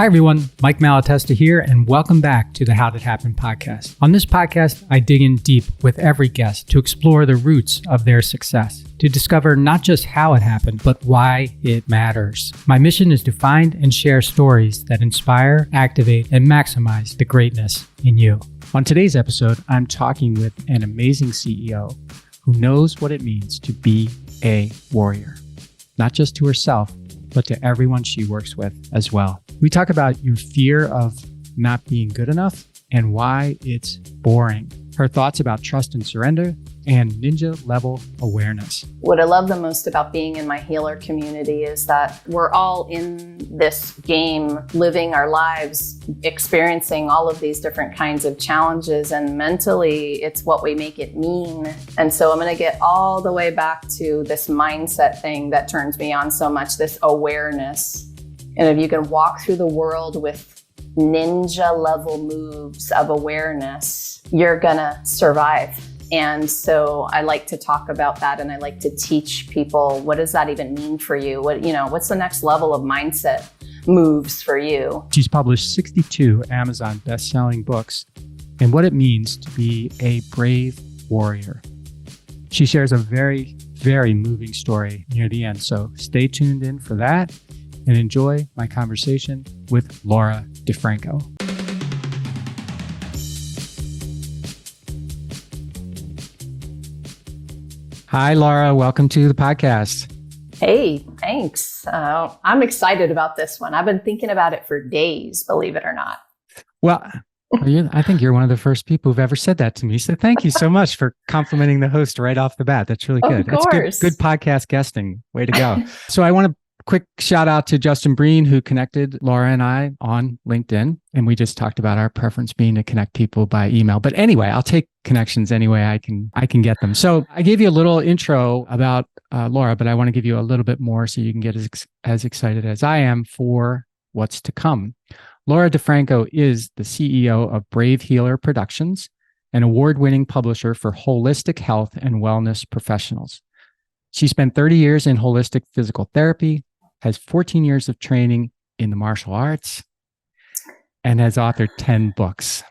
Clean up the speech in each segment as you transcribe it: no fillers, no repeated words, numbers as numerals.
Hi, everyone. Mike Malatesta here, and welcome back to the How Did Happen podcast. On this podcast, I dig in deep with every guest to explore the roots of their success, to discover not just how it happened, but why it matters. My mission is to find and share stories that inspire, activate, and maximize the greatness in you. On today's episode, I'm talking with an amazing CEO who knows what it means to be a warrior, not just to herself, but to everyone she works with as well. We talk about your fear of not being good enough and why it's boring, her thoughts about trust and surrender, and ninja level awareness. What I love the most about being in my healer community is that we're all in this game, living our lives, experiencing all of these different kinds of challenges, and mentally it's what we make it mean. And so I'm going to get all the way back to this mindset thing that turns me on so much, this awareness. And if you can walk through the world with ninja level moves of awareness, you're gonna survive. And so I like to talk about that, and I like to teach people, what does that even mean for you? What's the next level of mindset moves for you? She's published 62 Amazon best-selling books and what it means to be a brave warrior. She shares a very, very moving story near the end. So stay tuned in for that and enjoy my conversation with Laura Di Franco. Hi, Laura. Welcome to the podcast. Hey, thanks. I'm excited about this one. I've been thinking about it for days, believe it or not. Well, I think you're one of the first people who've ever said that to me. So thank you so much for complimenting the host right off the bat. That's really good. Of course. That's good podcast guesting. Way to go. So I want to quick shout out to Justin Breen, who connected Laura and I on LinkedIn. And we just talked about our preference being to connect people by email. But anyway, I'll take connections any way I can get them. So I gave you a little intro about Laura, but I want to give you a little bit more so you can get as excited as I am for what's to come. Laura Di Franco is the CEO of Brave Healer Productions, an award-winning publisher for holistic health and wellness professionals. She spent 30 years in holistic physical therapy, has 14 years of training in the martial arts, and has authored 10 books.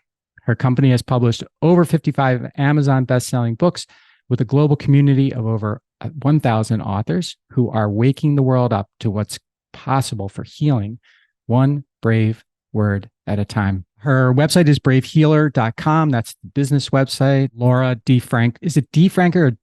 Her company has published over 55 Amazon best-selling books with a global community of over 1,000 authors who are waking the world up to what's possible for healing, one brave word at a time. Her website is bravehealer.com. That's the business website. Laura Di Franco. Is it Di Franco or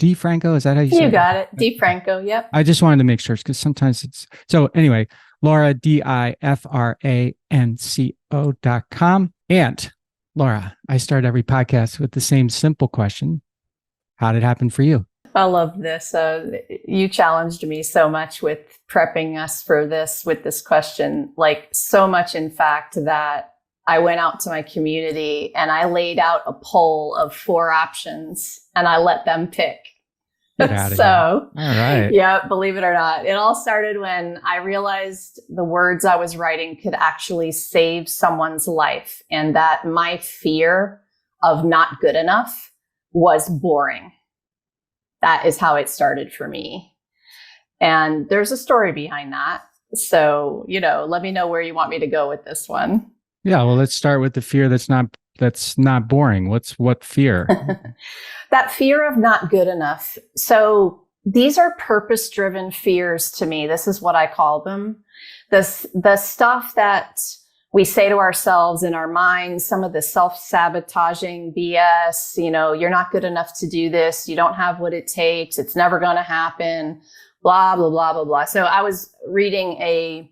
Di Franco? Is that how you say it? You got it. Di Franco. Yep. I just wanted to make sure because sometimes it's so anyway, Laura, DIFRANCO.com. And Laura, I start every podcast with the same simple question. How did it happen for you? I love this. You challenged me so much with prepping us for this with this question, like so much, in fact, that I went out to my community and I laid out a poll of 4 options and I let them pick. So, all right. Yeah, believe it or not, it all started when I realized the words I was writing could actually save someone's life, and that my fear of not good enough was boring. That is how it started for me. And there's a story behind that. So, let me know where you want me to go with this one. Yeah, well, let's start with the fear that's not boring. What fear? That fear of not good enough. So these are purpose-driven fears to me. This is what I call them. The stuff that we say to ourselves in our minds, some of the self-sabotaging BS, you're not good enough to do this. You don't have what it takes. It's never going to happen. Blah, blah, blah, blah, blah. So I was reading a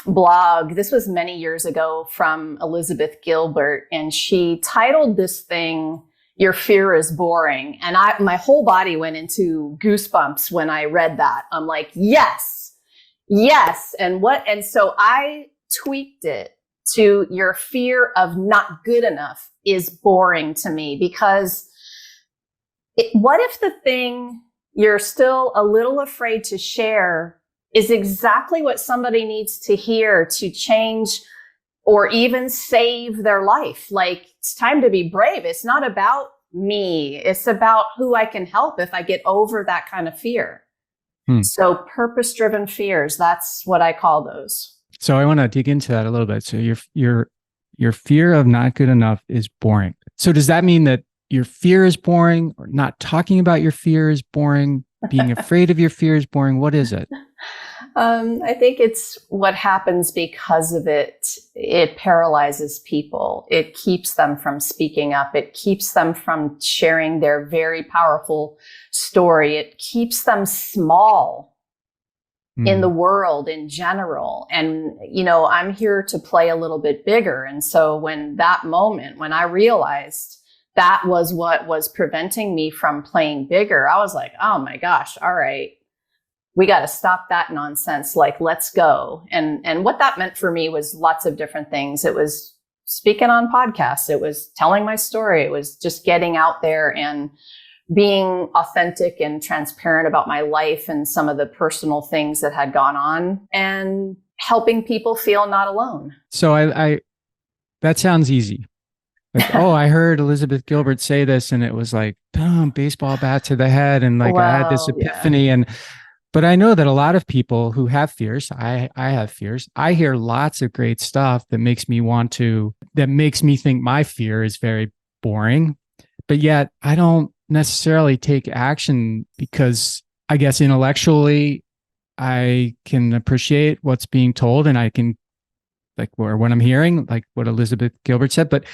blog. This was many years ago from Elizabeth Gilbert, and she titled this thing, "Your Fear is Boring." And my whole body went into goosebumps when I read that. I'm like, yes. And so I tweaked it to, your fear of not good enough is boring to me, because what if the thing you're still a little afraid to share is exactly what somebody needs to hear to change or even save their life? Like, it's time to be brave. It's not about me. It's about who I can help if I get over that kind of fear. So purpose-driven fears, that's what I call those. So I want to dig into that a little bit. So your fear of not good enough is boring. So does that mean that your fear is boring, or not talking about your fear is boring? Being afraid of your fear is boring? What is it? I think it's what happens because of it. It paralyzes people. It keeps them from speaking up. It keeps them from sharing their very powerful story. It keeps them small in the world in general. And, I'm here to play a little bit bigger. And so when I realized that was what was preventing me from playing bigger, I was like, oh my gosh, all right, we got to stop that nonsense. Like, let's go. And what that meant for me was lots of different things. It was speaking on podcasts. It was telling my story. It was just getting out there and being authentic and transparent about my life and some of the personal things that had gone on, and helping people feel not alone. So I that sounds easy. Like, oh, I heard Elizabeth Gilbert say this, and it was like, boom, baseball bat to the head. And like, I had this epiphany. Yeah. But I know that a lot of people who have fears, I have fears. I hear lots of great stuff that makes me think my fear is very boring, but yet I don't necessarily take action because I guess intellectually I can appreciate what's being told, and I can, like, or what I'm hearing, like what Elizabeth Gilbert said, but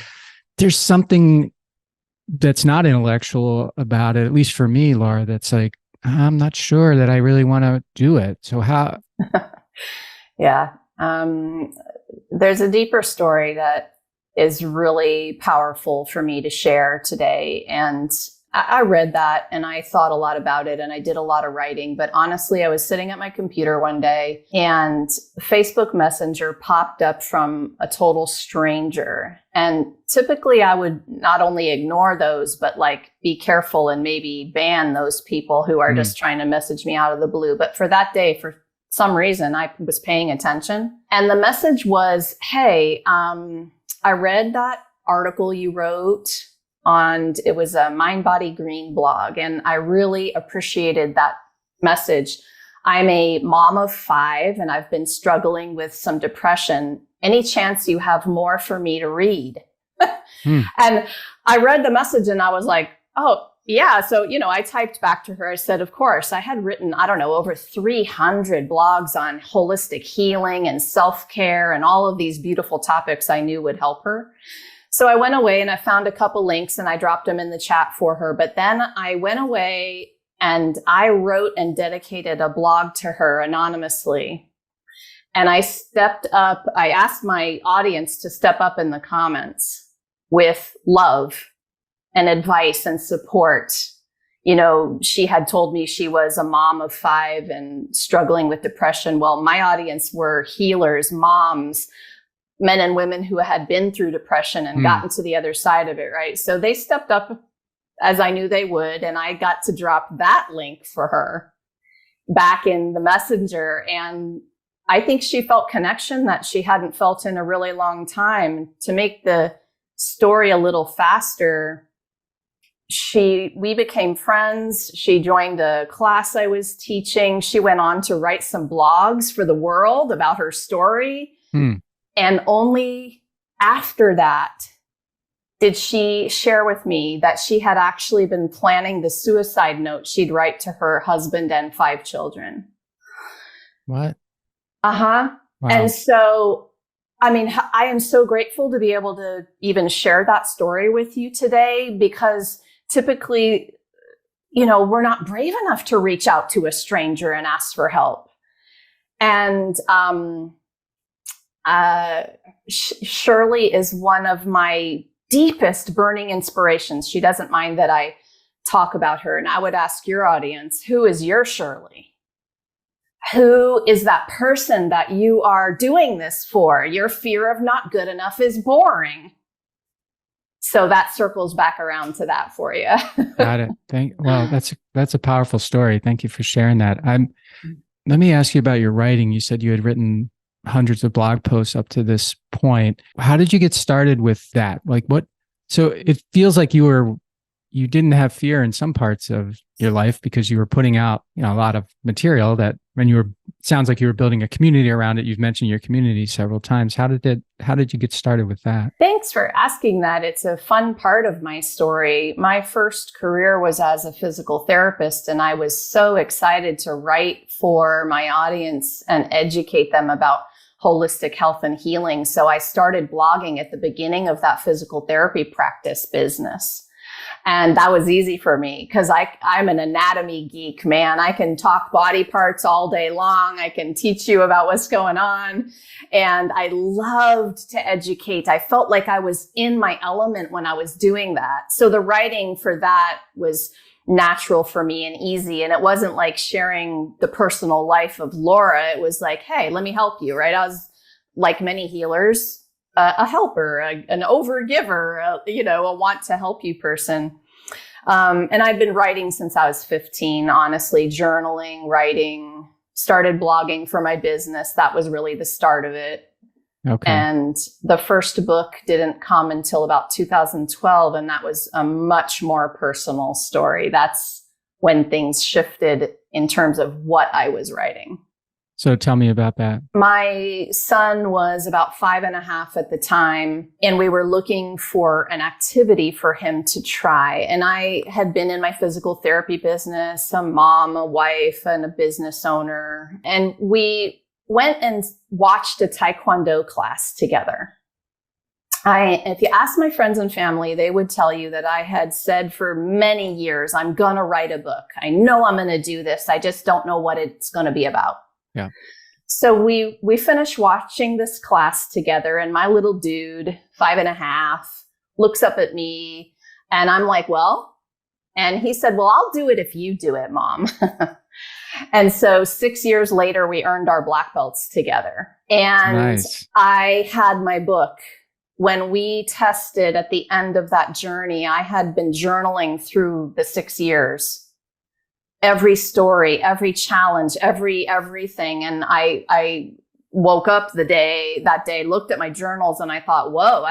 there's something that's not intellectual about it, at least for me, Laura, that's like, I'm not sure that I really want to do it. So how? Yeah. There's a deeper story that is really powerful for me to share today. And I read that and I thought a lot about it and I did a lot of writing. But honestly, I was sitting at my computer one day and Facebook Messenger popped up from a total stranger. And typically I would not only ignore those, but like be careful and maybe ban those people who are just trying to message me out of the blue. But for that day, for some reason, I was paying attention. And the message was, hey, I read that article you wrote it was a Mind Body Green blog. And I really appreciated that message. I'm a mom of 5 and I've been struggling with some depression. Any chance you have more for me to read? And I read the message and I was like, oh yeah. So, I typed back to her. I said, of course. I had written, over 300 blogs on holistic healing and self-care and all of these beautiful topics I knew would help her. So I went away and I found a couple links and I dropped them in the chat for her. But then I went away and I wrote and dedicated a blog to her anonymously. And I stepped up. I asked my audience to step up in the comments with love and advice and support. She had told me she was a mom of 5 and struggling with depression. Well, my audience were healers, moms, men and women who had been through depression and gotten to the other side of it, right? So they stepped up as I knew they would, and I got to drop that link for her back in the messenger. And I think she felt connection that she hadn't felt in a really long time. To make the story a little faster, we became friends. She joined a class I was teaching. She went on to write some blogs for the world about her story. And only after that did she share with me that she had actually been planning the suicide note she'd write to her husband and 5 children. What? Wow. And so, I am so grateful to be able to even share that story with you today, because typically, we're not brave enough to reach out to a stranger and ask for help. And, Shirley is one of my deepest burning inspirations. She doesn't mind that I talk about her. And I would ask your audience, who is your Shirley? Who is that person that you are doing this for? Your fear of not good enough is boring. So that circles back around to that for you. Got it. Well, that's a powerful story. Thank you for sharing that. Let me ask you about your writing. You said you had written hundreds of blog posts up to this point. How did you get started with that? Like so it feels like you you didn't have fear in some parts of your life because you were putting out, a lot of material that when sounds like you were building a community around it. You've mentioned your community several times. How did you get started with that? Thanks for asking that. It's a fun part of my story. My first career was as a physical therapist, and I was so excited to write for my audience and educate them about holistic health and healing. So I started blogging at the beginning of that physical therapy practice business. And that was easy for me because I'm an anatomy geek, man. I can talk body parts all day long. I can teach you about what's going on. And I loved to educate. I felt like I was in my element when I was doing that. So the writing for that was natural for me and easy. And it wasn't like sharing the personal life of Laura. It was like, hey, let me help you, right? I was, like many healers, a helper, an overgiver, a want to help you person. And I've been writing since I was 15, honestly, journaling, writing, started blogging for my business. That was really the start of it. Okay. And the first book didn't come until about 2012. And that was a much more personal story. That's when things shifted in terms of what I was writing. So tell me about that. My son was about 5.5 at the time, and we were looking for an activity for him to try. And I had been in my physical therapy business, a mom, a wife, and a business owner. And we went and watched a Taekwondo class together. If you ask my friends and family, they would tell you that I had said for many years, I'm going to write a book. I know I'm going to do this. I just don't know what it's going to be about. Yeah. So we finished watching this class together, and my little dude, 5.5, looks up at me, and I'm like, well, and he said, well, I'll do it if you do it, Mom. And so 6 years later, we earned our black belts together. And nice. I had my book. When we tested at the end of that journey, I had been journaling through the 6 years. Every story, every challenge, everything. And I woke up that day, looked at my journals, and I thought, whoa,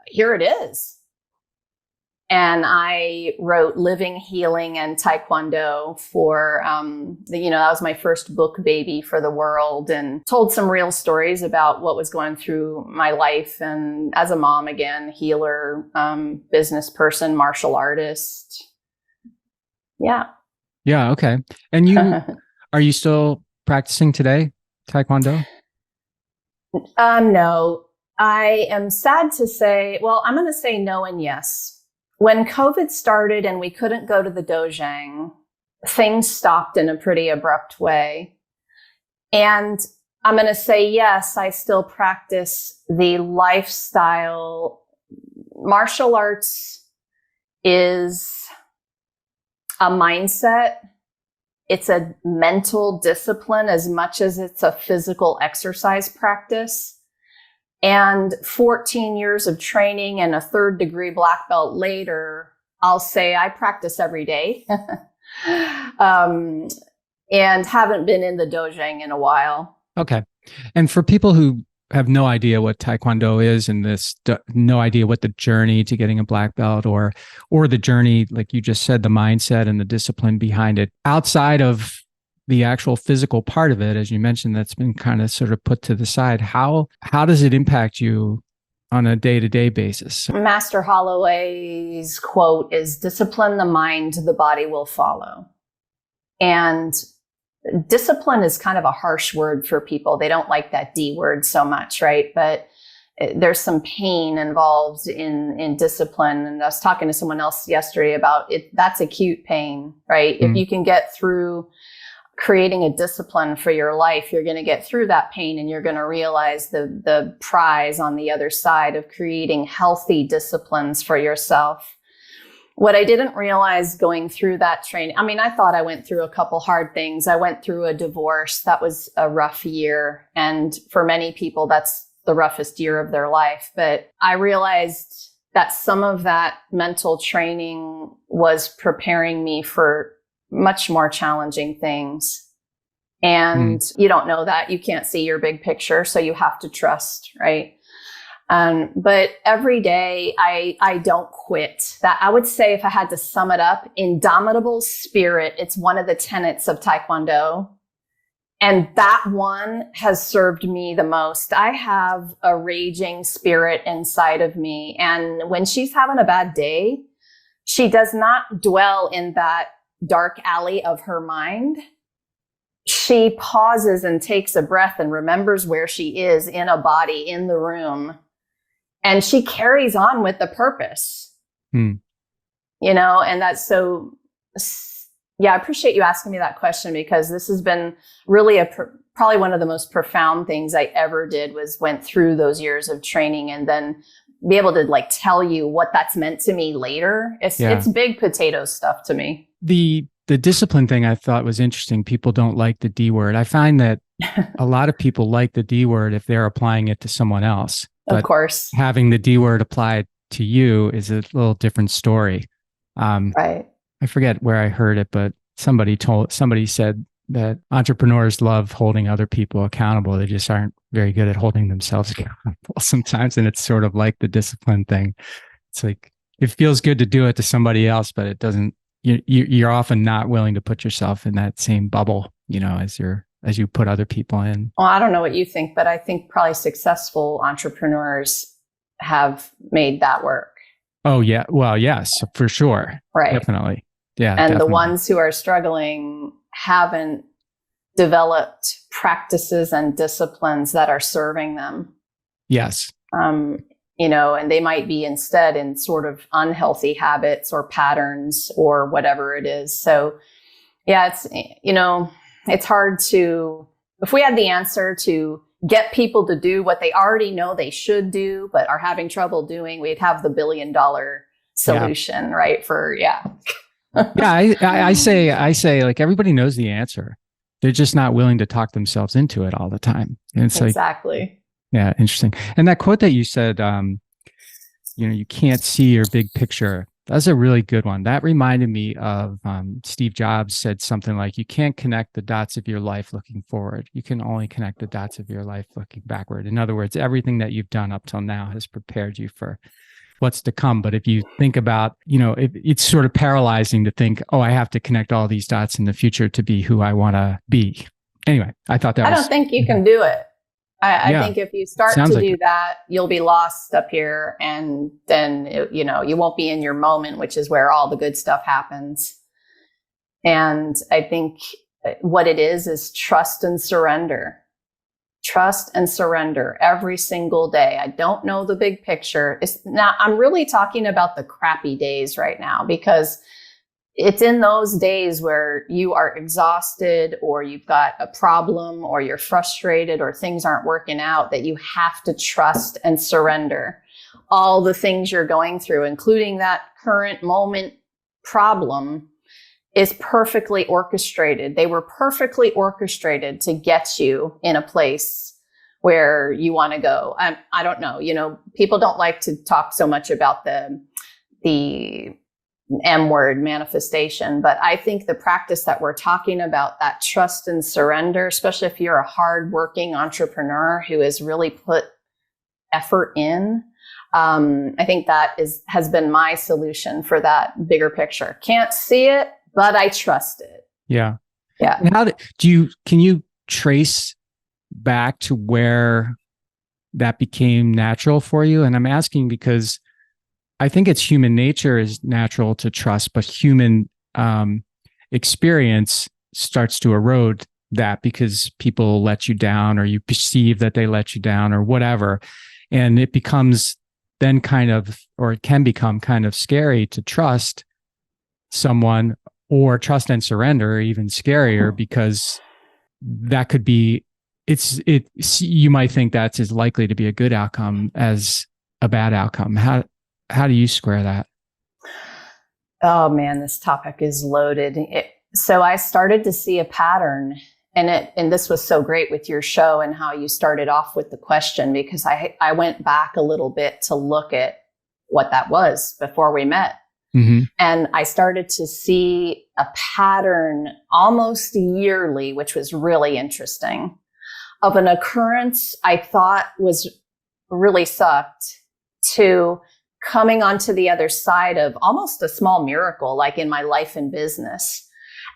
here it is. And I wrote Living, Healing, and Taekwondo for, that was my first book baby for the world, and told some real stories about what was going through my life. And as a mom, again, healer, business person, martial artist. Yeah. Yeah. Okay. And are you still practicing today, Taekwondo? No, I am sad to say, well, I'm going to say no and yes. When COVID started and we couldn't go to the dojang, things stopped in a pretty abrupt way. And I'm going to say, yes, I still practice the lifestyle. Martial arts is a mindset. It's a mental discipline as much as it's a physical exercise practice. And 14 years of training and a 3rd degree black belt later, I'll say I practice every day. And haven't been in the dojang in a while. Okay. And for people who have no idea what Taekwondo is, and no idea what the journey to getting a black belt or the journey, like you just said, the mindset and the discipline behind it, outside of the actual physical part of it, as you mentioned, that's been kind of sort of put to the side. How does it impact you on a day-to-day basis? Master Holloway's quote is, discipline the mind, the body will follow. And discipline is kind of a harsh word for people. They don't like that D word so much, right? But there's some pain involved in discipline. And I was talking to someone else yesterday about it. That's acute pain, right? If you can get through creating a discipline for your life, you're going to get through that pain, and you're going to realize the prize on the other side of creating healthy disciplines for yourself. What I didn't realize going through that training, I thought I went through a couple hard things. I went through a divorce. That was a rough year. And for many people, that's the roughest year of their life. But I realized that some of that mental training was preparing me for much more challenging things. And you don't know that. You can't see your big picture. So you have to trust, right? But every day I don't quit. That I would say, if I had to sum it up, indomitable spirit. It's one of the tenets of Taekwondo. And that one has served me the most. I have a raging spirit inside of me. And when she's having a bad day, she does not dwell in that dark alley of her mind. She pauses and takes a breath and remembers where she is in a body in the room. And she carries on with the purpose, you know, and that's so, yeah, I appreciate you asking me that question, because this has been really probably one of the most profound things I ever did, was went through those years of training and then be able to like tell you what that's meant to me later. It's big potato stuff to me. The discipline thing I thought was interesting. People don't like the D word. I find that a lot of people like the D word if they're applying it to someone else. But of course, having the D word applied to you is a little different story. Right. I forget where I heard it, but somebody said that entrepreneurs love holding other people accountable. They just aren't very good at holding themselves accountable sometimes. And it's sort of like the discipline thing. It's like, it feels good to do it to somebody else, but it doesn't, you're often not willing to put yourself in that same bubble, you know, as you put other people in. Well, I don't know what you think, but I think probably successful entrepreneurs have made that work. Oh, yeah. Well, yes, for sure. Right. Definitely. Yeah. And definitely. the ones who are struggling haven't developed practices and disciplines that are serving them. Yes. You know, and they might be instead in sort of unhealthy habits or patterns or whatever it is. So yeah, it's, you know, it's hard to, if we had the answer to get people to do what they already know they should do, but are having trouble doing, we'd have the $1 billion solution, right? Yeah, I say like everybody knows the answer. They're just not willing to talk themselves into it all the time. And it's exactly. Like, yeah, interesting. And that quote that you said, you know, you can't see your big picture. That's a really good one. That reminded me of Steve Jobs said something like, you can't connect the dots of your life looking forward. You can only connect the dots of your life looking backward. In other words, everything that you've done up till now has prepared you for what's to come. But if you think about, you know, it's sort of paralyzing to think, oh, I have to connect all these dots in the future to be who I want to be. Anyway, I thought that I don't think you can do it. I think if you start to do that, you'll be lost up here, and then, you know, you won't be in your moment, which is where all the good stuff happens. And I think what it is trust and surrender. Trust and surrender every single day. I don't know the big picture. I'm really talking about the crappy days right now, because it's in those days where you are exhausted, or you've got a problem, or you're frustrated, or things aren't working out, that you have to trust and surrender all the things you're going through, including that current moment problem, is perfectly orchestrated. They were perfectly orchestrated to get you in a place where you want to go. I don't know, you know, people don't like to talk so much about the M word, manifestation. But I think the practice that we're talking about, that trust and surrender, especially if you're a hardworking entrepreneur who has really put effort in, I think that has been my solution for that bigger picture. Can't see it, but I trust it. Yeah. Yeah. And can you trace back to where that became natural for you? And I'm asking because I think it's human nature is natural to trust, but human experience starts to erode that because people let you down, or you perceive that they let you down, or whatever. And it becomes then it can become kind of scary to trust someone, or trust and surrender, or even scarier, because that could be, you might think that's as likely to be a good outcome as a bad outcome. How do you square that? Oh man, this topic is loaded. So I started to see a pattern, and this was so great with your show and how you started off with the question, because I went back a little bit to look at what that was before we met. Mm-hmm. And I started to see a pattern almost yearly, which was really interesting, of an occurrence I thought was really sucked to coming onto the other side of almost a small miracle, like in my life and business.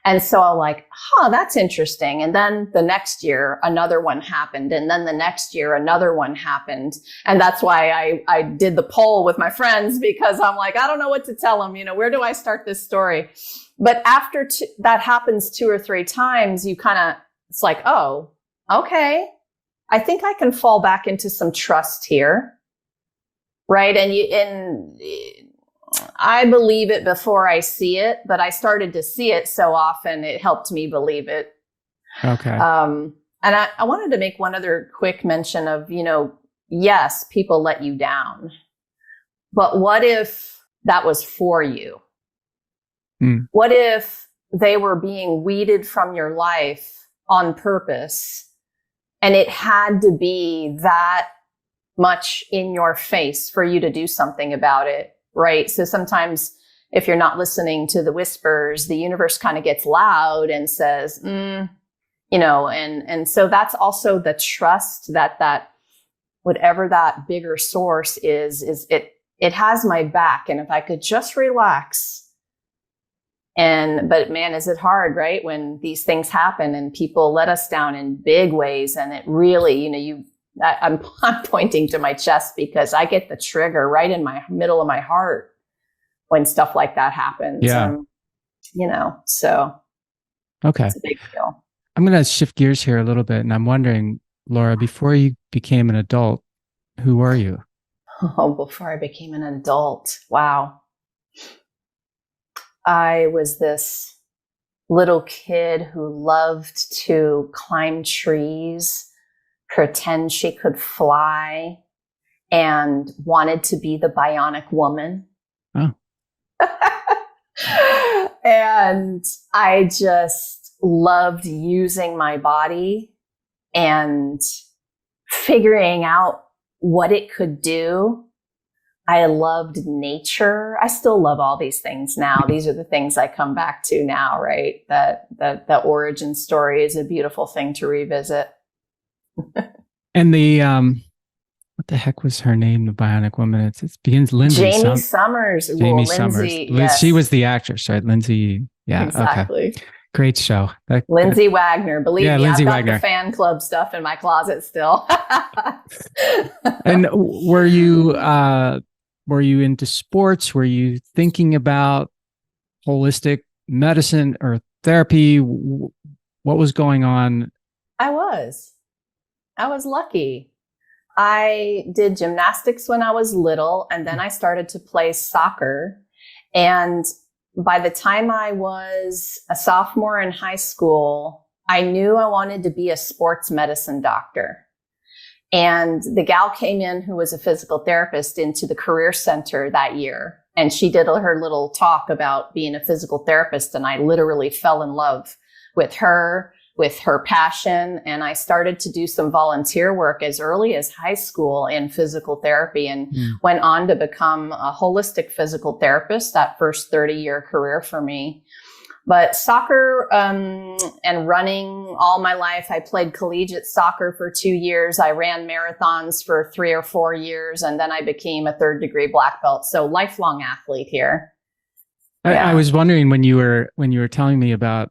And so I'm like, that's interesting. And then the next year, another one happened. And then the next year, another one happened. And that's why I did the poll with my friends, because I'm like, I don't know what to tell them. Where do I start this story? But after that happens 2 or 3 times, you it's like, oh, okay, I think I can fall back into some trust here. Right. And I believe it before I see it, but I started to see it so often, it helped me believe it. Okay. And I wanted to make one other quick mention of, yes, people let you down, but what if that was for you? What if they were being weeded from your life on purpose, and it had to be that much in your face for you to do something about it? Right. So sometimes if you're not listening to the whispers, the universe kind of gets loud and says, and so that's also the trust that whatever that bigger source is it has my back. And if I could just relax. But man, is it hard, right? When these things happen and people let us down in big ways, and it really, I'm pointing to my chest because I get the trigger right in my middle of my heart when stuff like that happens. Yeah. So okay. It's a big deal. I'm going to shift gears here a little bit. And I'm wondering, Laura, before you became an adult, who were you? Oh, before I became an adult. Wow. I was this little kid who loved to climb trees, pretend she could fly, and wanted to be the bionic woman. Oh. And I just loved using my body and figuring out what it could do. I loved nature. I still love all these things now. These are the things I come back to now, right? That the origin story is a beautiful thing to revisit. And the what the heck was her name? The bionic woman. It begins Lindsay Summers. Jamie Summers. Lindsay, Yes. She was the actress, right? Lindsay. Yeah. Exactly. Okay. Great show. Lindsay Wagner. Believe me, Lindsay I've got Wagner. the fan club stuff in my closet still. And were you into sports? Were you thinking about holistic medicine or therapy? What was going on? I was lucky. I did gymnastics when I was little, and then I started to play soccer. And by the time I was a sophomore in high school, I knew I wanted to be a sports medicine doctor. And the gal came in who was a physical therapist into the career center that year. And she did her little talk about being a physical therapist. And I literally fell in love with her passion. And I started to do some volunteer work as early as high school in physical therapy, and went on to become a holistic physical therapist, that first 30-year career for me. But soccer and running all my life. I played collegiate soccer for 2 years. I ran marathons for 3 or 4 years, and then I became a 3rd degree black belt. So lifelong athlete here. Yeah. I was wondering when you were telling me about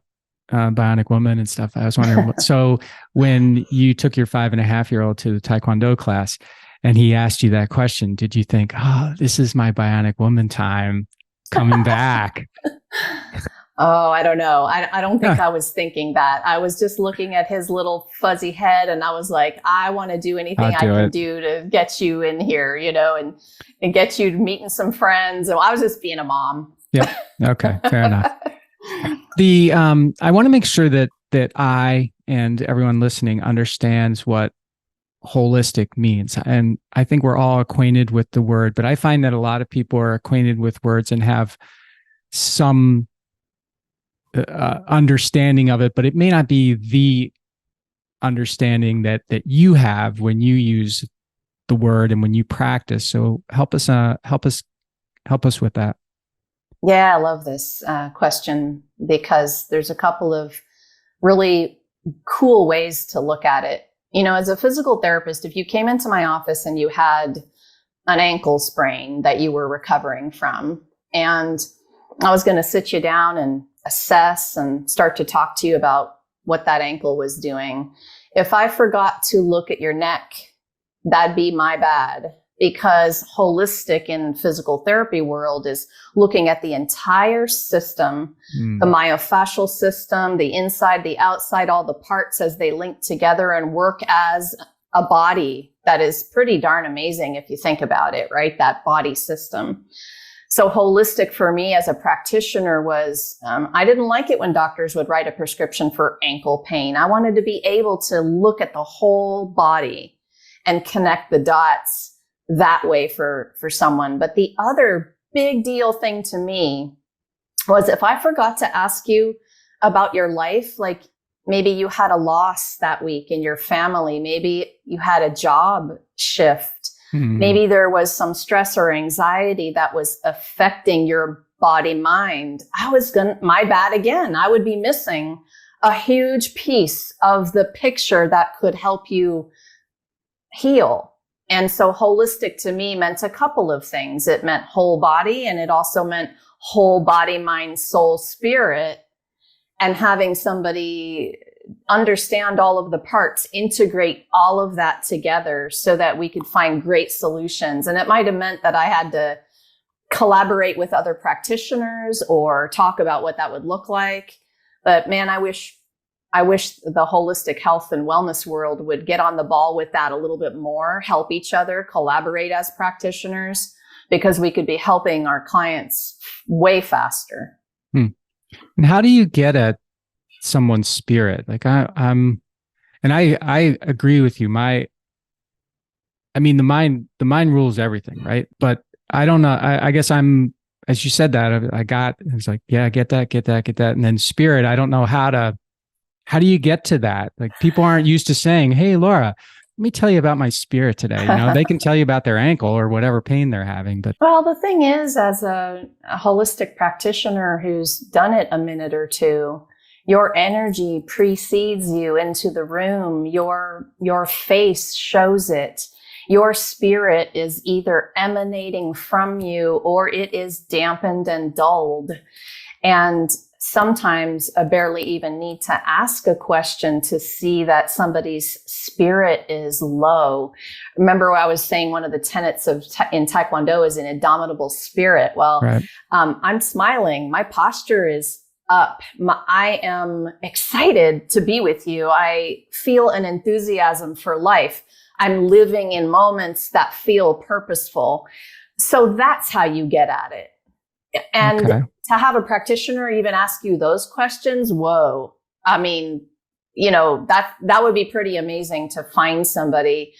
bionic woman and stuff, I was wondering, so when you took your 5.5-year-old to the Taekwondo class and he asked you that question, did you think, oh, this is my bionic woman time coming back? Oh, I don't know. I don't think I was thinking that. I was just looking at his little fuzzy head, and I was like, I want to do anything I can do to get you in here, and get you meeting some friends. And I was just being a mom. Yeah. Okay. Fair enough. I want to make sure that I and everyone listening understands what holistic means. And I think we're all acquainted with the word, but I find that a lot of people are acquainted with words and have some understanding of it, but it may not be the understanding that you have when you use the word and when you practice. So help us with that. Yeah, I love this question because there's a couple of really cool ways to look at it. as a physical therapist, if you came into my office and you had an ankle sprain that you were recovering from, and I was going to sit you down and assess and start to talk to you about what that ankle was doing. If I forgot to look at your neck, that'd be my bad, because holistic in physical therapy world is looking at the entire system, the myofascial system, the inside, the outside, all the parts as they link together and work as a body that is pretty darn amazing if you think about it, right? That body system. So holistic for me as a practitioner was, I didn't like it when doctors would write a prescription for ankle pain. I wanted to be able to look at the whole body and connect the dots that way for someone. But the other big deal thing to me was if I forgot to ask you about your life, like maybe you had a loss that week in your family, maybe you had a job shift, maybe there was some stress or anxiety that was affecting your body mind. My bad again. I would be missing a huge piece of the picture that could help you heal. And so holistic to me meant a couple of things. It meant whole body, and it also meant whole body, mind, soul, spirit, and having somebody understand all of the parts, integrate all of that together so that we could find great solutions. And it might have meant that I had to collaborate with other practitioners or talk about what that would look like. But man, I wish the holistic health and wellness world would get on the ball with that a little bit more, help each other, collaborate as practitioners, because we could be helping our clients way faster. And how do you get at someone's spirit? Like I agree with you. The mind rules everything, right? But I don't know. I guess as you said that, it was like, yeah, get that. And then spirit, I don't know how do you get to that? Like people aren't used to saying, hey, Laura, let me tell you about my spirit today. They can tell you about their ankle or whatever pain they're having. But well, the thing is, as a holistic practitioner who's done it a minute or two, your energy precedes you into the room. Your face shows it. Your spirit is either emanating from you or it is dampened and dulled. And sometimes I barely even need to ask a question to see that somebody's spirit is low. Remember I was saying one of the tenets in Taekwondo is an indomitable spirit. Well, right. I'm smiling. My posture is up. I am excited to be with you. I feel an enthusiasm for life. I'm living in moments that feel purposeful. So that's how you get at it. And to have a practitioner even ask you those questions, whoa. I mean, that would be pretty amazing to find somebody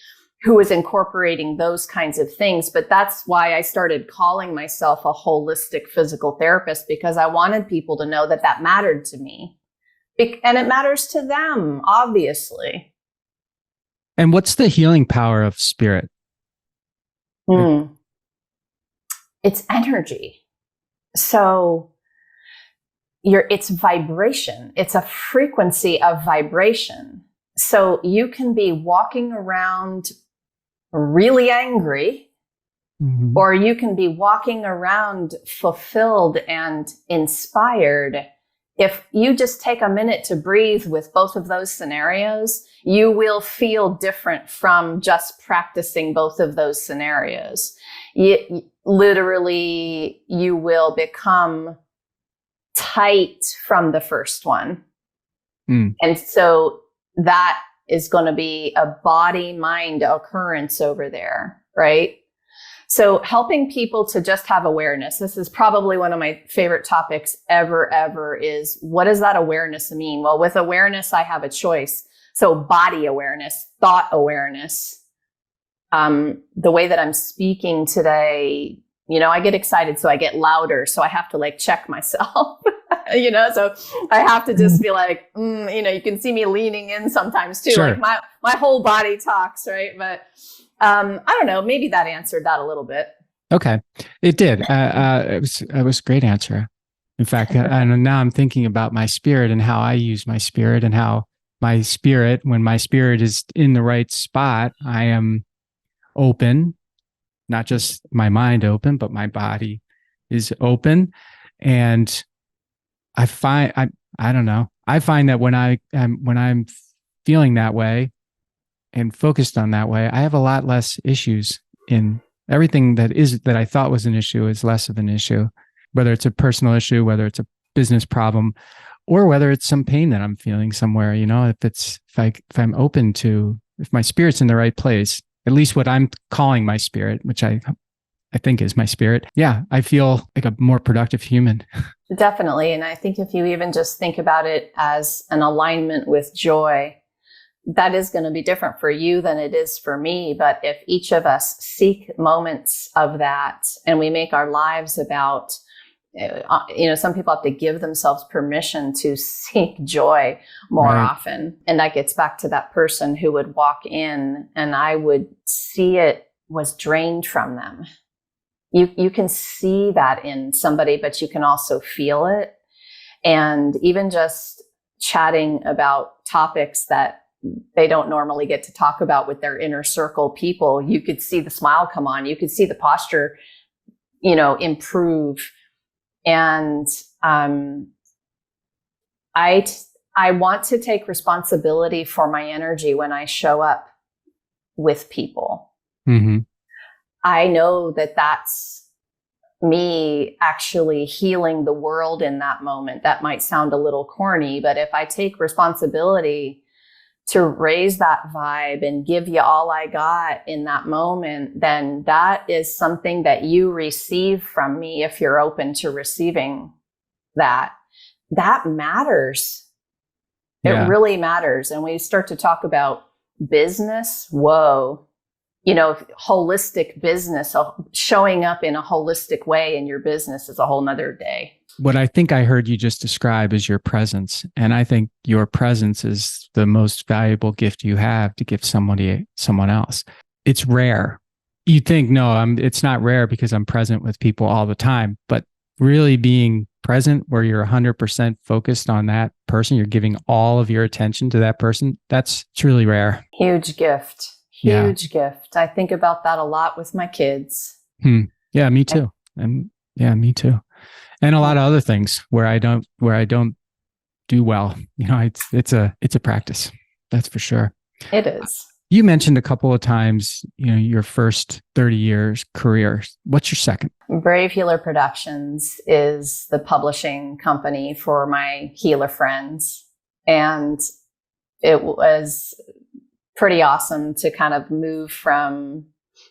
who is incorporating those kinds of things. But that's why I started calling myself a holistic physical therapist, because I wanted people to know that mattered to me. And it matters to them, obviously. And what's the healing power of spirit? It's energy. So it's vibration. It's a frequency of vibration. So you can be walking around really angry, or you can be walking around fulfilled and inspired. If you just take a minute to breathe with both of those scenarios, you will feel different from just practicing both of those scenarios. Literally, you will become tight from the first one. And so that is going to be a body-mind occurrence over there, right? So helping people to just have awareness. This is probably one of my favorite topics ever is, what does that awareness mean? Well, with awareness, I have a choice. So body awareness, thought awareness. The way that I'm speaking today, I get excited, so I get louder. So I have to check myself, so I have to just be like, you can see me leaning in sometimes too. Sure. Like my whole body talks, right? But I don't know, maybe that answered that a little bit. Okay. It did. It was a great answer. In fact, and now I'm thinking about my spirit and how I use my spirit and how my spirit, when my spirit is in the right spot, I am open, not just my mind open, but my body is open. And I don't know. I find that when I'm feeling that way and focused on that way, I have a lot less issues in everything that I thought was an issue is less of an issue, whether it's a personal issue, whether it's a business problem, or whether it's some pain that I'm feeling somewhere. If I'm open to, if my spirit's in the right place, at least what I'm calling my spirit, which I think is my spirit. Yeah, I feel like a more productive human. Definitely. And I think if you even just think about it as an alignment with joy, that is going to be different for you than it is for me. But if each of us seek moments of that and we make our lives about, some people have to give themselves permission to seek joy more Right. often. And that gets back to that person who would walk in and I would see it was drained from them. You can see that in somebody, but you can also feel it. And even just chatting about topics that they don't normally get to talk about with their inner circle people, you could see the smile come on. You could see the posture, improve. And I want to take responsibility for my energy when I show up with people. Mm-hmm. I know that that's me actually healing the world in that moment. That might sound a little corny, but if I take responsibility to raise that vibe and give you all I got in that moment, then that is something that you receive from me if you're open to receiving that. That matters. Yeah. It really matters. And when you start to talk about business, whoa. Holistic business, showing up in a holistic way in your business is a whole nother day. What I think I heard you just describe is your presence. And I think your presence is the most valuable gift you have to give someone else. It's rare. You think, no, it's not rare because I'm present with people all the time, but really being present where you're 100% focused on that person, you're giving all of your attention to that person, it's really rare. Huge gift. Huge gift. I think about that a lot with my kids. Yeah, me too. Me too. And a lot of other things where I don't do well. It's a practice. That's for sure. It is. You mentioned a couple of times, your first 30 years career. What's your second? Brave Healer Productions is the publishing company for my healer friends. And it was pretty awesome to kind of move from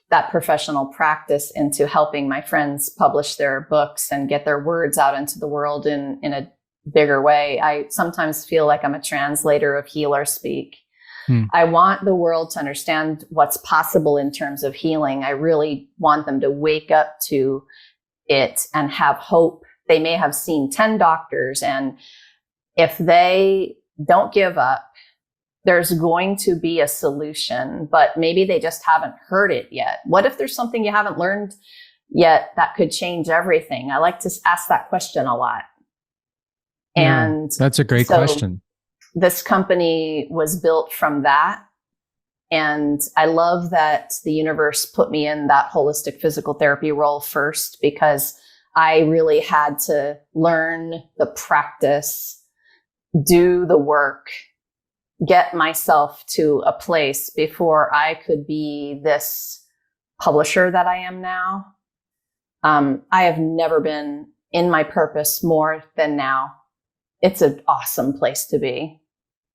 that professional practice into helping my friends publish their books and get their words out into the world in a bigger way. I sometimes feel like I'm a translator of healer speak. I want the world to understand what's possible in terms of healing. I really want them to wake up to it and have hope. They may have seen 10 doctors, and if they don't give up, there's going to be a solution, but maybe they just haven't heard it yet. What if there's something you haven't learned yet that could change everything? I like to ask that question a lot. And that's a great question. This company was built from that. And I love that the universe put me in that holistic physical therapy role first, because I really had to learn the practice, do the work, get myself to a place before I could be this publisher that I am now. I have never been in my purpose more than now. It's an awesome place to be.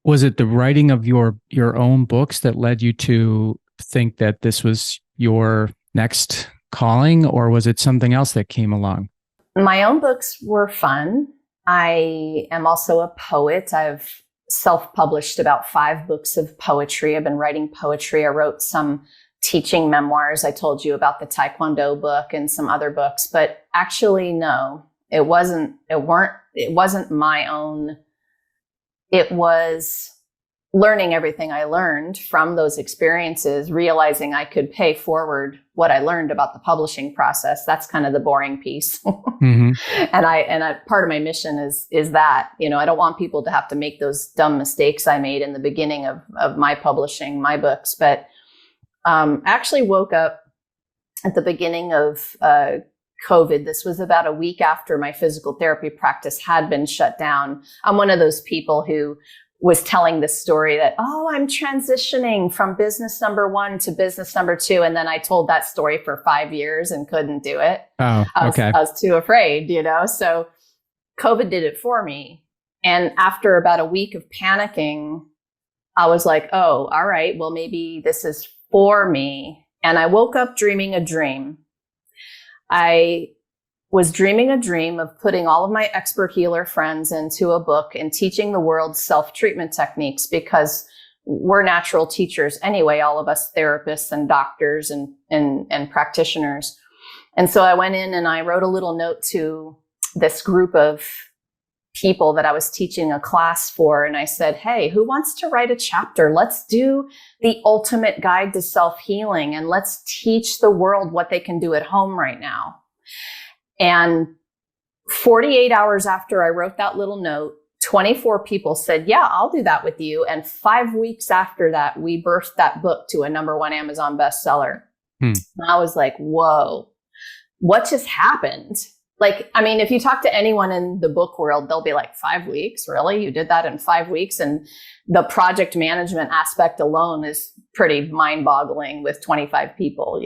Was it the writing of your own books that led you to think that this was your next calling, or was it something else that came along? My own books were fun. I am also a poet. I've self-published about 5 books of poetry. I've been writing poetry. I wrote some teaching memoirs. I told you about the Taekwondo book and some other books, but actually, no, it wasn't my own. It was learning everything I learned from those experiences, realizing I could pay forward what I learned about the publishing process. That's kind of the boring piece. Mm-hmm. And part of my mission is that, I don't want people to have to make those dumb mistakes I made in the beginning of my publishing my books. But actually woke up at the beginning of COVID. This was about a week after my physical therapy practice had been shut down. I'm one of those people who was telling this story that, I'm transitioning from business number 1 to business number 2. And then I told that story for 5 years and couldn't do it. Oh, okay. I was too afraid, So COVID did it for me. And after about a week of panicking, I was like, all right, well, maybe this is for me. And I woke up dreaming a dream. I was dreaming a dream of putting all of my expert healer friends into a book and teaching the world self-treatment techniques, because we're natural teachers anyway, all of us therapists and doctors and practitioners. And so I went in and I wrote a little note to this group of people that I was teaching a class for. And I said, hey, who wants to write a chapter? Let's do the ultimate guide to self-healing, and let's teach the world what they can do at home right now. And 48 hours after I wrote that little note, 24 people said, yeah, I'll do that with you. And 5 weeks after that, we birthed that book to a #1 Amazon bestseller. And I was like, whoa, what just happened? If you talk to anyone in the book world, they'll be like, 5 weeks? Really? You did that in 5 weeks? And the project management aspect alone is pretty mind-boggling with 25 people,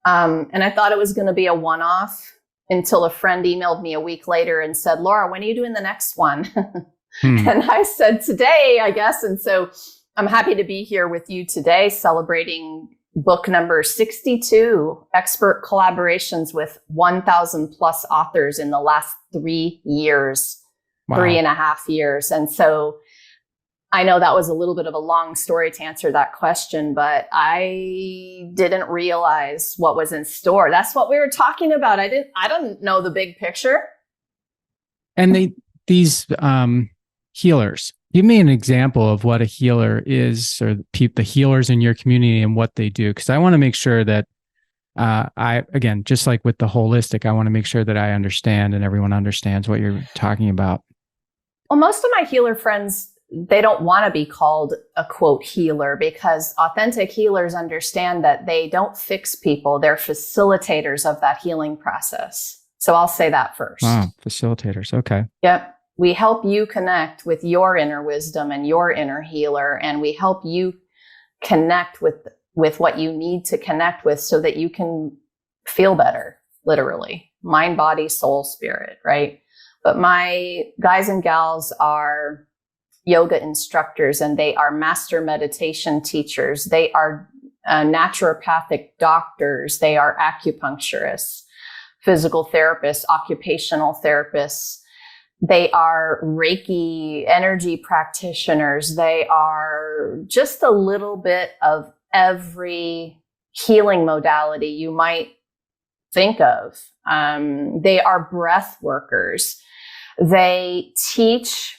And I thought it was going to be a one-off until a friend emailed me a week later and said, Laura, when are you doing the next one? And I said, today, I guess. And so I'm happy to be here with you today, celebrating book number 62, expert collaborations with 1,000 plus authors in the last 3 years, wow. 3.5 years. And so I know that was a little bit of a long story to answer that question, but I didn't realize what was in store. That's what we were talking about. I don't know the big picture. And these healers, give me an example of what a healer is, or the healers in your community and what they do. Because I want to make sure that again, just like with the holistic, I want to make sure that I understand and everyone understands what you're talking about. Well, most of my healer friends, they don't want to be called a quote healer, because authentic healers understand that they don't fix people. They're facilitators of that healing process. So I'll say that first. Wow, facilitators. Okay. Yep. We help you connect with your inner wisdom and your inner healer, and we help you connect with what you need to connect with so that you can feel better, literally. Mind, body, soul, spirit, right? But my guys and gals are yoga instructors, and they are master meditation teachers. They are naturopathic doctors. They are acupuncturists, physical therapists, occupational therapists. They are Reiki energy practitioners. They are just a little bit of every healing modality you might think of. They are breath workers. They teach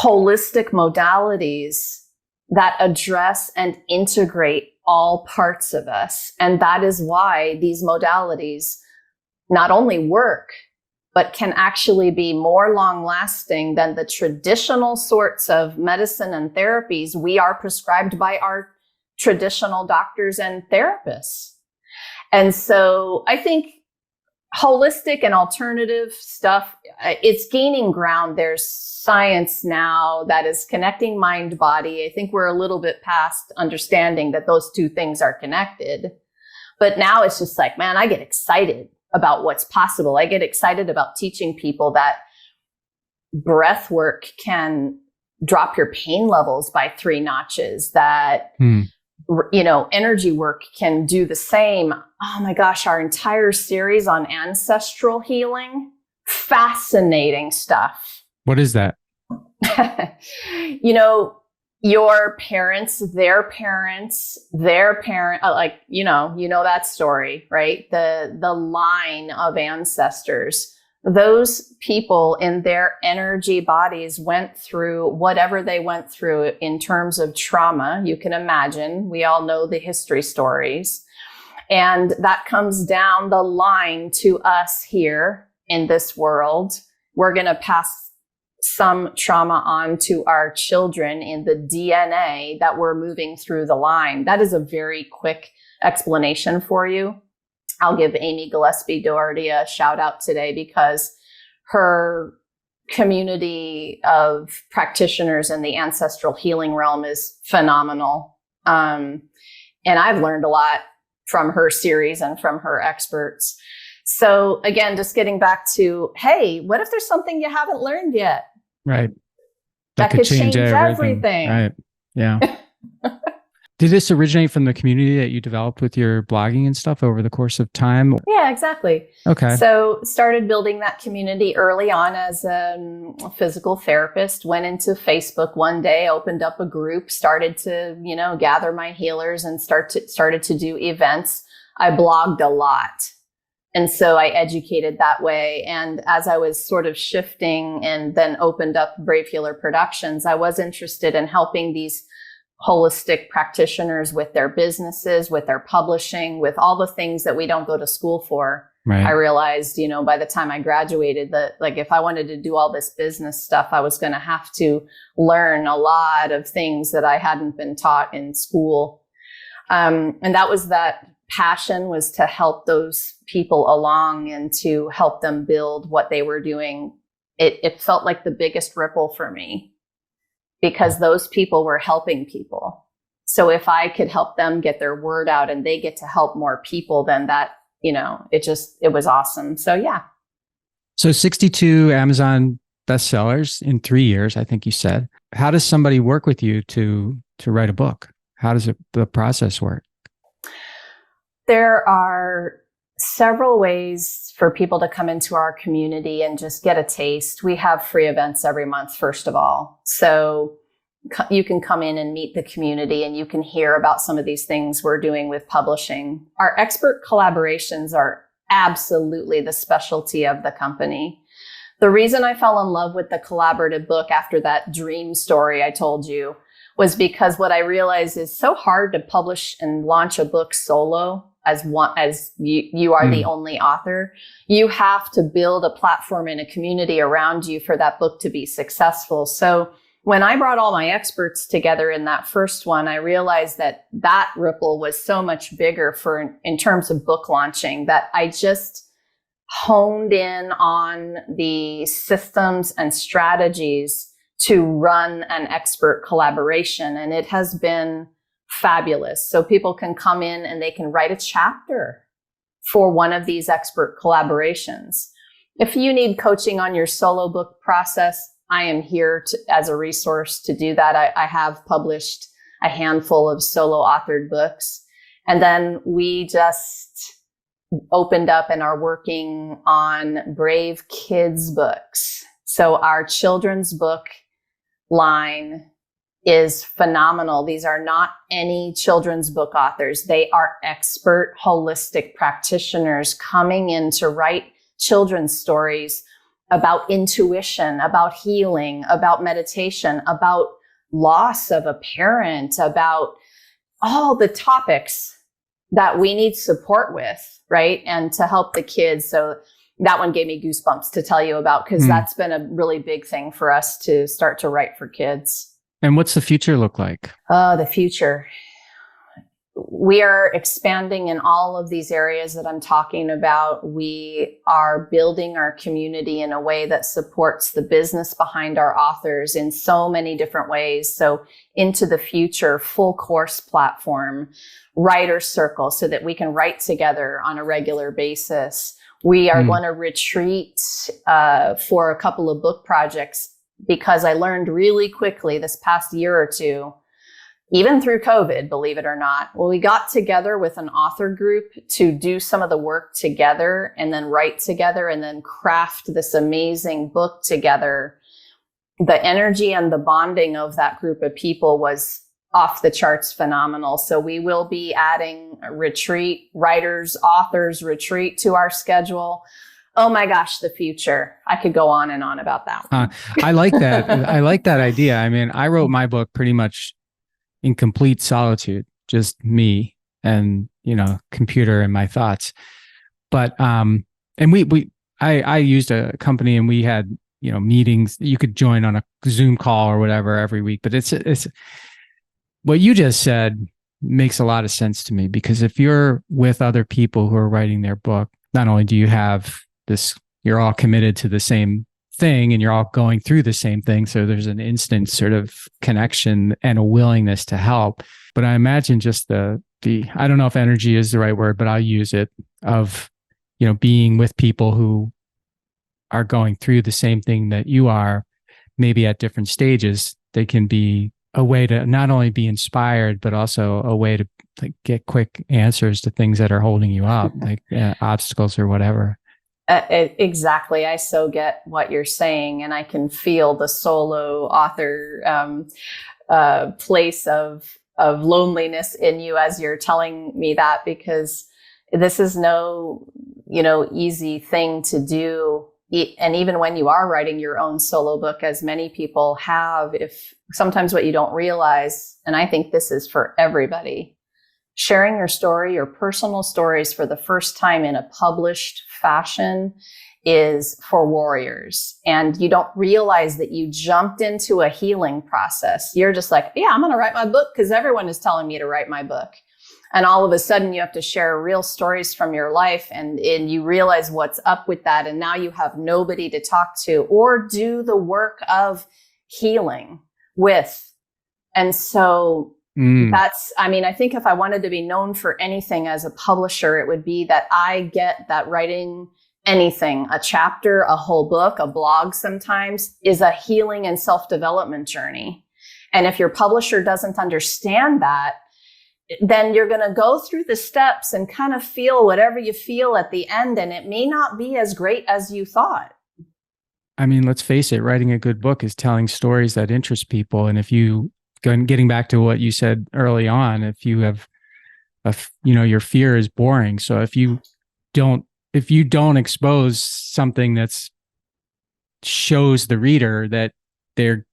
holistic modalities that address and integrate all parts of us. And that is why these modalities not only work, but can actually be more long-lasting than the traditional sorts of medicine and therapies we are prescribed by our traditional doctors and therapists. And so I think holistic and alternative stuff, it's gaining ground. There's science now that is connecting mind body. I think we're a little bit past understanding that those two things are connected. But now it's just like, man, I get excited about what's possible. I get excited about teaching people that breath work can drop your pain levels by 3 notches, that energy work can do the same. Oh my gosh, our entire series on ancestral healing, fascinating stuff. What is that? Your parents, their parents, their parent, that story, right? The line of ancestors those people in their energy bodies went through whatever they went through in terms of trauma. You can imagine, we all know the history stories. And that comes down the line to us here in this world. We're going to pass some trauma on to our children in the DNA that we're moving through the line. That is a very quick explanation for you. I'll give Amy Gillespie Doherty a shout out today because her community of practitioners in the ancestral healing realm is phenomenal. And I've learned a lot from her series and from her experts. So again, just getting back to, hey, what if there's something you haven't learned yet? Right. That could change everything. Right. Yeah. Did this originate from the community that you developed with your blogging and stuff over the course of time? Yeah, exactly. Okay. So started building that community early on as a physical therapist, went into Facebook one day, opened up a group, started to, gather my healers and started to do events. I blogged a lot. And so I educated that way. And as I was sort of shifting and then opened up Brave Healer Productions, I was interested in helping these holistic practitioners with their businesses, with their publishing, with all the things that we don't go to school for. Right. I realized, by the time I graduated that if I wanted to do all this business stuff, I was going to have to learn a lot of things that I hadn't been taught in school. And that passion was to help those people along and to help them build what they were doing. It felt like the biggest ripple for me, because those people were helping people. So if I could help them get their word out and they get to help more people, then that, it was awesome. So yeah. So 62 Amazon bestsellers in 3 years, I think you said. How does somebody work with you to write a book? How does the process work? There are several ways for people to come into our community and just get a taste. We have free events every month, first of all. So you can come in and meet the community and you can hear about some of these things we're doing with publishing. Our expert collaborations are absolutely the specialty of the company. The reason I fell in love with the collaborative book after that dream story I told you was because what I realized is so hard to publish and launch a book solo as you are the only author. You have to build a platform and a community around you for that book to be successful. So when I brought all my experts together in that first one, I realized that ripple was so much bigger in terms of book launching, that I just honed in on the systems and strategies to run an expert collaboration. And it has been fabulous. So people can come in and they can write a chapter for one of these expert collaborations. If you need coaching on your solo book process, I am here as a resource to do that. I have published a handful of solo authored books. And then we just opened up and are working on Brave Kids books. So our children's book line is phenomenal. These are not any children's book authors. They are expert holistic practitioners coming in to write children's stories about intuition, about healing, about meditation, about loss of a parent, about all the topics that we need support with, right? And to help the kids. So that one gave me goosebumps to tell you about, because that's been a really big thing for us to start to write for kids. And what's the future look like? The future. We are expanding in all of these areas that I'm talking about. We are building our community in a way that supports the business behind our authors in so many different ways. So into the future, full course platform, writer circle, so that we can write together on a regular basis. We are going to retreat for a couple of book projects, because I learned really quickly this past year or two, even through COVID, believe it or not, well, we got together with an author group to do some of the work together and then write together and then craft this amazing book together. The energy and the bonding of that group of people was off the charts phenomenal. So we will be adding a retreat, authors retreat to our schedule. Oh my gosh, the future. I could go on and on about that one. I like that. I like that idea. I mean, I wrote my book pretty much in complete solitude, just me and, computer and my thoughts. But, and I used a company and we had, meetings. You could join on a Zoom call or whatever every week, but it's what you just said makes a lot of sense to me, because if you're with other people who are writing their book, not only do you have this, you're all committed to the same thing and you're all going through the same thing. So there's an instant sort of connection and a willingness to help. But I imagine just the I don't know if energy is the right word, but I'll use it, of, being with people who are going through the same thing that you are, maybe at different stages. They can be a way to not only be inspired, but also a way to get quick answers to things that are holding you up, like obstacles or whatever. Exactly. I so get what you're saying, and I can feel the solo author place of loneliness in you as you're telling me that, because this is no, easy thing to do. And even when you are writing your own solo book, as many people have, if sometimes what you don't realize, and I think this is for everybody, sharing your story, your personal stories for the first time in a published fashion is for warriors. And you don't realize that you jumped into a healing process. You're just like, yeah, I'm going to write my book because everyone is telling me to write my book. And all of a sudden you have to share real stories from your life, and you realize what's up with that. And now you have nobody to talk to or do the work of healing with. And so I think if I wanted to be known for anything as a publisher, it would be that I get that writing anything, a chapter, a whole book, a blog sometimes, is a healing and self-development journey. And if your publisher doesn't understand that, then you're going to go through the steps and kind of feel whatever you feel at the end. And it may not be as great as you thought. I mean, let's face it, writing a good book is telling stories that interest people. And if you, getting back to what you said early on, if you have, your fear is boring. So if you don't expose something that's shows the reader that they're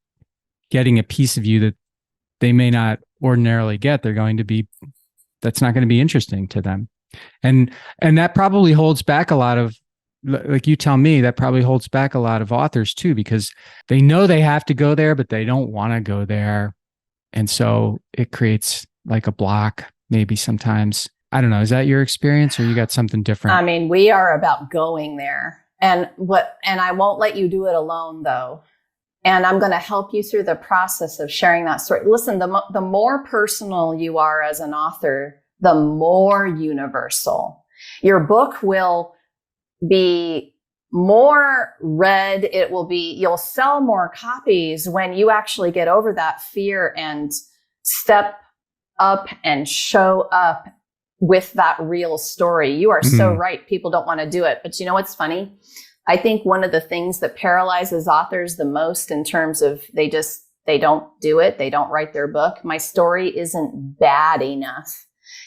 getting a piece of you that they may not ordinarily get, that's not going to be interesting to them. And that probably holds back a lot of, like you tell me, that probably holds back a lot of authors too, because they know they have to go there, but they don't want to go there. And so it creates like a block, maybe sometimes. I don't know. Is that your experience, or you got something different? I mean, we are about going there, and I won't let you do it alone though. And I'm going to help you through the process of sharing that story. Listen, the more personal you are as an author, the more universal. Your book will be more read. You'll sell more copies when you actually get over that fear and step up and show up with that real story. You are so right. People don't want to do it. But you know what's funny? I think one of the things that paralyzes authors the most, in terms of they don't do it, they don't write their book. My story isn't bad enough.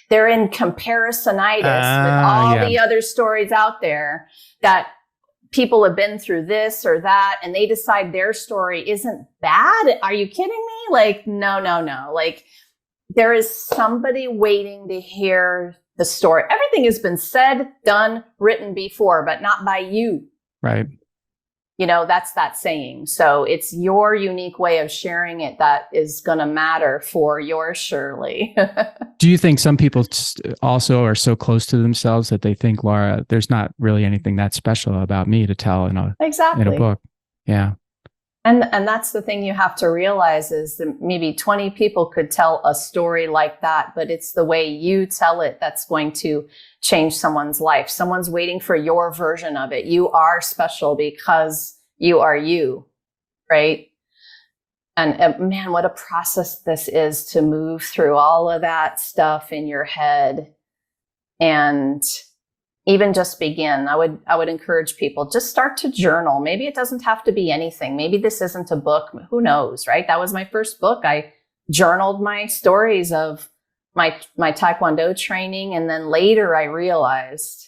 They're in comparisonitis with all the other stories out there that people have been through this or that, and they decide their story isn't bad. Are you kidding me? Like, no. Like, there is somebody waiting to hear the story. Everything has been said, done, written before, but not by you. Right. That's that saying. So it's your unique way of sharing it that is going to matter for yours, Shirley. Do you think some people also are so close to themselves that they think, Laura, there's not really anything that special about me to tell in a book? Yeah. And that's the thing you have to realize, is that maybe 20 people could tell a story like that, but it's the way you tell it that's going to change someone's life. Someone's waiting for your version of it. You are special because you are you, right? And man, what a process this is to move through all of that stuff in your head and even just begin. I would encourage people, just start to journal. Maybe it doesn't have to be anything. Maybe this isn't a book. Who knows, right? That was my first book. I journaled my stories of my Taekwondo training. And then later I realized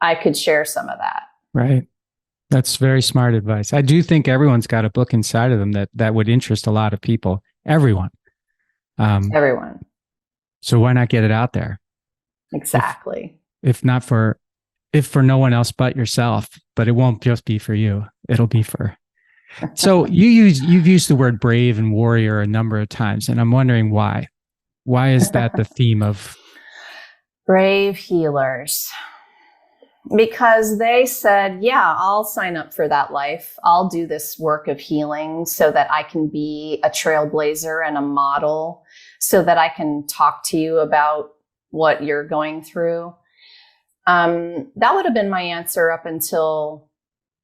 I could share some of that. Right. That's very smart advice. I do think everyone's got a book inside of them that would interest a lot of people. Everyone. Everyone. So why not get it out there? Exactly. If for no one else but yourself, but it won't just be for you. It'll be for. So you've used the word brave and warrior a number of times, and I'm wondering why. Why is that the theme of brave healers? Because they said, yeah, I'll sign up for that life. I'll do this work of healing so that I can be a trailblazer and a model, so that I can talk to you about what you're going through. That would have been my answer up until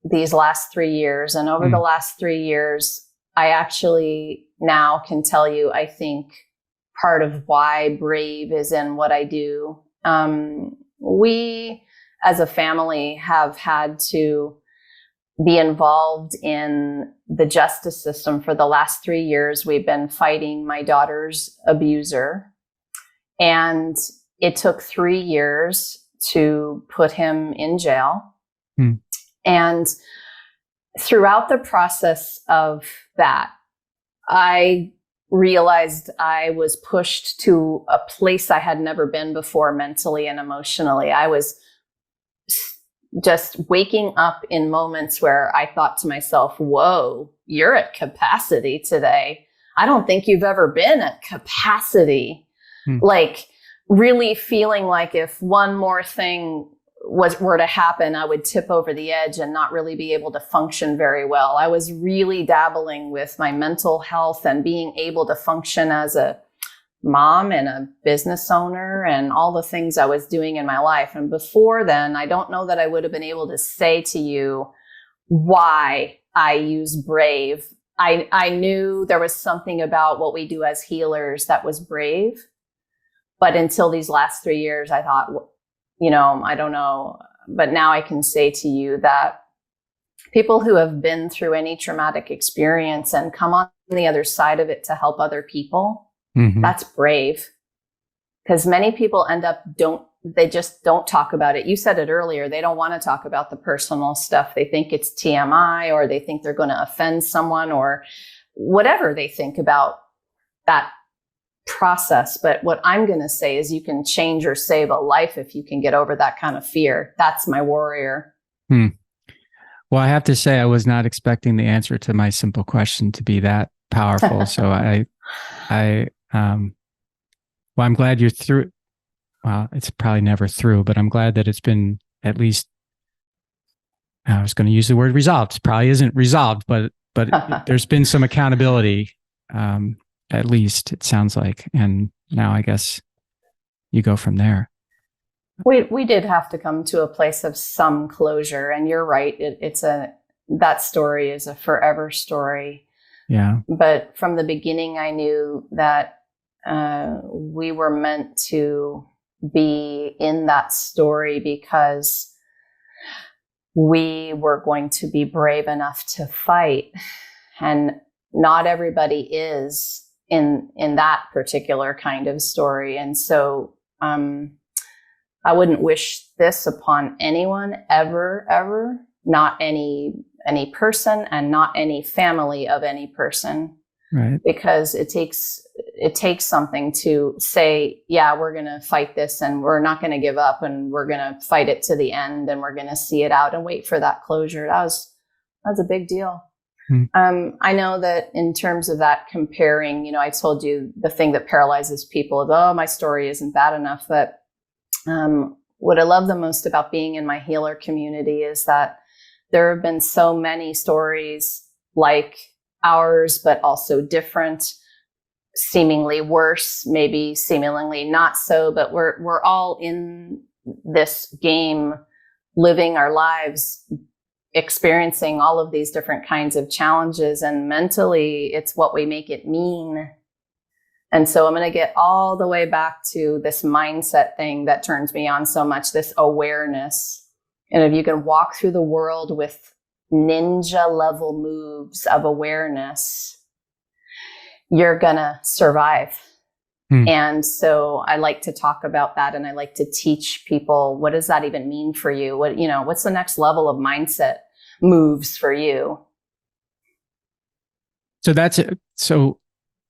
these last 3 years. And over the last 3 years, I actually now can tell you, I think part of why brave is in what I do. We, as a family, have had to be involved in the justice system for the last 3 years. We've been fighting my daughter's abuser, and it took 3 years to put him in jail. And throughout the process of that, I realized I was pushed to a place I had never been before, mentally and emotionally. I was just waking up in moments where I thought to myself, whoa, you're at capacity today. I don't think you've ever been at capacity. Like, really feeling like if one more thing were to happen, I would tip over the edge and not really be able to function very well. I was really dabbling with my mental health and being able to function as a mom and a business owner and all the things I was doing in my life. And before then, I don't know that I would have been able to say to you why I use brave. I knew there was something about what we do as healers that was brave. But until these last 3 years, I thought, I don't know. But now I can say to you that people who have been through any traumatic experience and come on the other side of it to help other people, that's brave. Because many people they just don't talk about it. You said it earlier. They don't want to talk about the personal stuff. They think it's TMI, or they think they're going to offend someone, or whatever they think about that process. But what I'm going to say is you can change or save a life if you can get over that kind of fear. That's my warrior. Well, I have to say, I was not expecting the answer to my simple question to be that powerful. So I'm glad you're through. Well, it's probably never through, but I'm glad that it's been at least, I was going to use the word resolved. It probably isn't resolved, but there's been some accountability. At least it sounds like. And now I guess you go from there. We did have to come to a place of some closure, and you're right. That story is a forever story. Yeah. But from the beginning, I knew that we were meant to be in that story because we were going to be brave enough to fight, and not everybody is in that particular kind of story. And so I wouldn't wish this upon anyone ever, not any person, and not any family of any person. Right. Because it takes something to say, yeah, we're going to fight this, and we're not going to give up, and we're going to fight it to the end, and we're going to see it out and wait for that closure. That's a big deal. I know that in terms of that comparing, I told you the thing that paralyzes people is, oh, my story isn't bad enough. But what I love the most about being in my healer community is that there have been so many stories like ours, but also different, seemingly worse, maybe seemingly not so, but we're all in this game, living our lives, experiencing all of these different kinds of challenges, and mentally it's what we make it mean. And so I'm going to get all the way back to this mindset thing that turns me on so much, this awareness. And if you can walk through the world with ninja level moves of awareness, you're going to survive. And so I like to talk about that, and I like to teach people, what does that even mean for you? What's the next level of mindset moves for you? So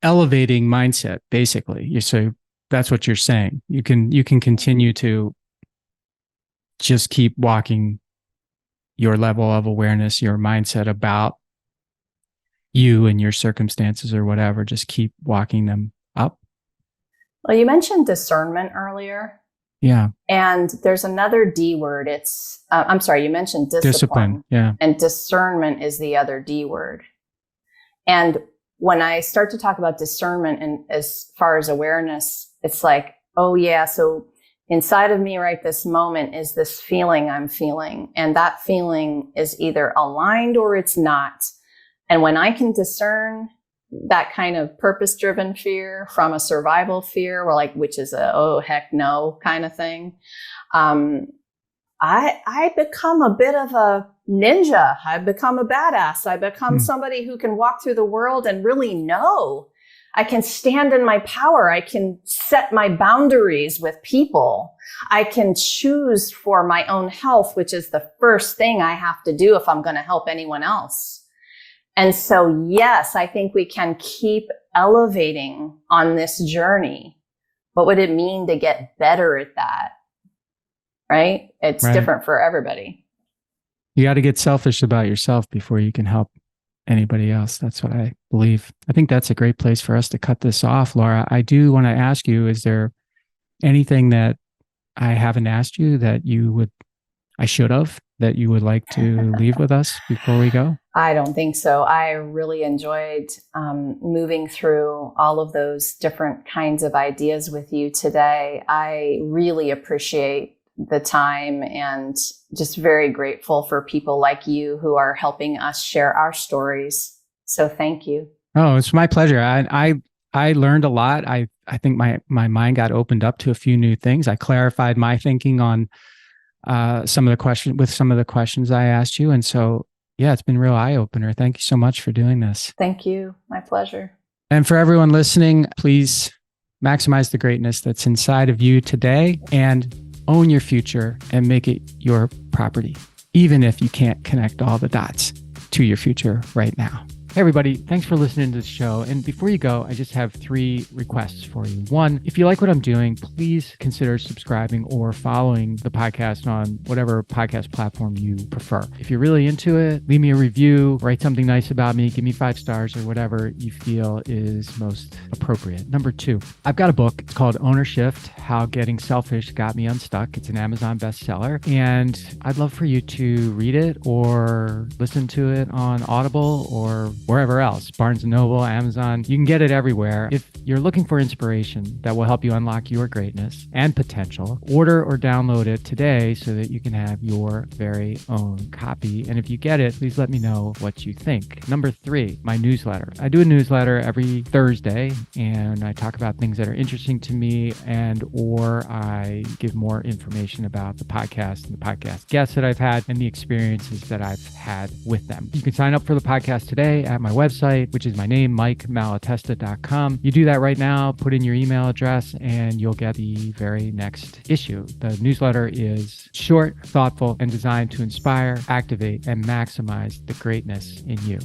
elevating mindset, basically. So that's what you're saying. You can continue to just keep walking your level of awareness, your mindset about you and your circumstances or whatever, just keep walking them up. Well, you mentioned discernment earlier. Yeah. And there's another D word. You mentioned discipline. Yeah. And discernment is the other D word. And when I start to talk about discernment and as far as awareness, it's like, oh yeah, so inside of me right this moment is this feeling I'm feeling. And that feeling is either aligned or it's not. And when I can discern that kind of purpose-driven fear from a survival fear, which is a, oh, heck no kind of thing, I become a bit of a ninja. I become a badass. I become somebody who can walk through the world and really know. I can stand in my power. I can set my boundaries with people. I can choose for my own health, which is the first thing I have to do if I'm going to help anyone else. And so, yes, I think we can keep elevating on this journey. What would it mean to get better at that? Right? It's different for everybody. You got to get selfish about yourself before you can help anybody else. That's what I believe. I think that's a great place for us to cut this off, Laura. I do want to ask you, is there anything that I haven't asked you that I should have, that you would like to leave with us before we go? I don't think so. I really enjoyed moving through all of those different kinds of ideas with you today. I really appreciate the time and just very grateful for people like you who are helping us share our stories. So thank you. Oh, it's my pleasure. I learned a lot. I think my mind got opened up to a few new things. I clarified my thinking on some of the questions I asked you. And so, yeah, it's been a real eye opener. Thank you so much for doing this. Thank you. My pleasure. And for everyone listening, please maximize the greatness that's inside of you today and own your future and make it your property, even if you can't connect all the dots to your future right now. Hey everybody, thanks for listening to the show. And before you go, I just have 3 requests for you. 1, if you like what I'm doing, please consider subscribing or following the podcast on whatever podcast platform you prefer. If you're really into it, leave me a review, write something nice about me, give me 5 stars or whatever you feel is most appropriate. Number 2, I've got a book. It's called Ownership: How Getting Selfish Got Me Unstuck. It's an Amazon bestseller. And I'd love for you to read it or listen to it on Audible or wherever else, Barnes & Noble, Amazon. You can get it everywhere. If you're looking for inspiration that will help you unlock your greatness and potential, order or download it today so that you can have your very own copy. And if you get it, please let me know what you think. Number 3, my newsletter. I do a newsletter every Thursday, and I talk about things that are interesting to me or I give more information about the podcast and the podcast guests that I've had and the experiences that I've had with them. You can sign up for the podcast today at my website, which is my name, MikeMalatesta.com. You do that right now, put in your email address, and you'll get the very next issue. The newsletter is short, thoughtful, and designed to inspire, activate, and maximize the greatness in you.